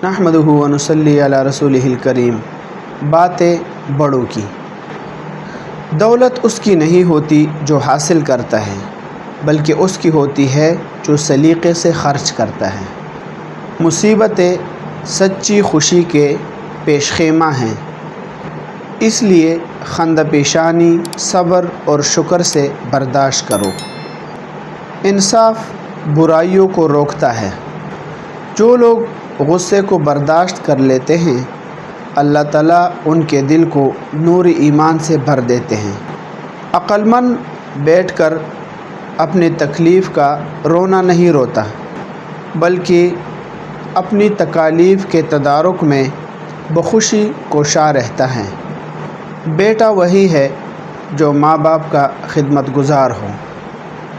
نحمدہ و نصلی علی رسولہ الکریم۔ باتیں بڑوں کی۔ دولت اس کی نہیں ہوتی جو حاصل کرتا ہے، بلکہ اس کی ہوتی ہے جو سلیقے سے خرچ کرتا ہے۔ مصیبتیں سچی خوشی کے پیش خیمہ ہیں، اس لیے خندہ پیشانی صبر اور شکر سے برداشت کرو۔ انصاف برائیوں کو روکتا ہے۔ جو لوگ غصے کو برداشت کر لیتے ہیں، اللہ تعالیٰ ان کے دل کو نور ایمان سے بھر دیتے ہیں۔ عقل مند بیٹھ کر اپنی تکلیف کا رونا نہیں روتا، بلکہ اپنی تکالیف کے تدارک میں بخوشی کوشاں رہتا ہے۔ بیٹا وہی ہے جو ماں باپ کا خدمت گزار ہو،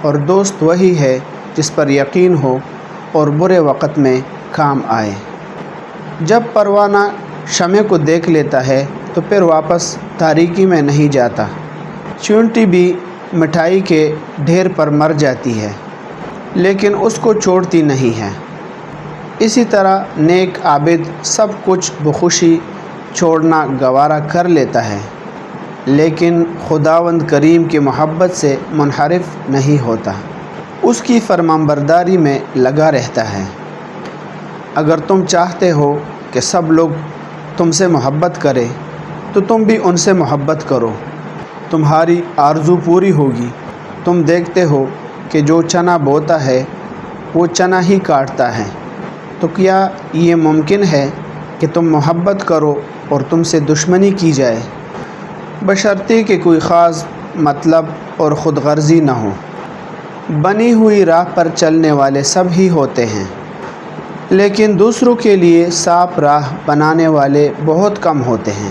اور دوست وہی ہے جس پر یقین ہو اور برے وقت میں کام آئے۔ جب پروانہ شمع کو دیکھ لیتا ہے تو پھر واپس تاریکی میں نہیں جاتا۔ چیونٹی بھی مٹھائی کے ڈھیر پر مر جاتی ہے، لیکن اس کو چھوڑتی نہیں ہے۔ اسی طرح نیک عابد سب کچھ بخوشی چھوڑنا گوارا کر لیتا ہے، لیکن خداوند کریم کی محبت سے منحرف نہیں ہوتا، اس کی فرمانبرداری میں لگا رہتا ہے۔ اگر تم چاہتے ہو کہ سب لوگ تم سے محبت کریں تو تم بھی ان سے محبت کرو، تمہاری آرزو پوری ہوگی۔ تم دیکھتے ہو کہ جو چنا بوتا ہے وہ چنا ہی کاٹتا ہے، تو کیا یہ ممکن ہے کہ تم محبت کرو اور تم سے دشمنی کی جائے؟ بشرطے کہ کوئی خاص مطلب اور خود غرضی نہ ہو۔ بنی ہوئی راہ پر چلنے والے سب ہی ہوتے ہیں، لیکن دوسروں کے لیے صاف راہ بنانے والے بہت کم ہوتے ہیں۔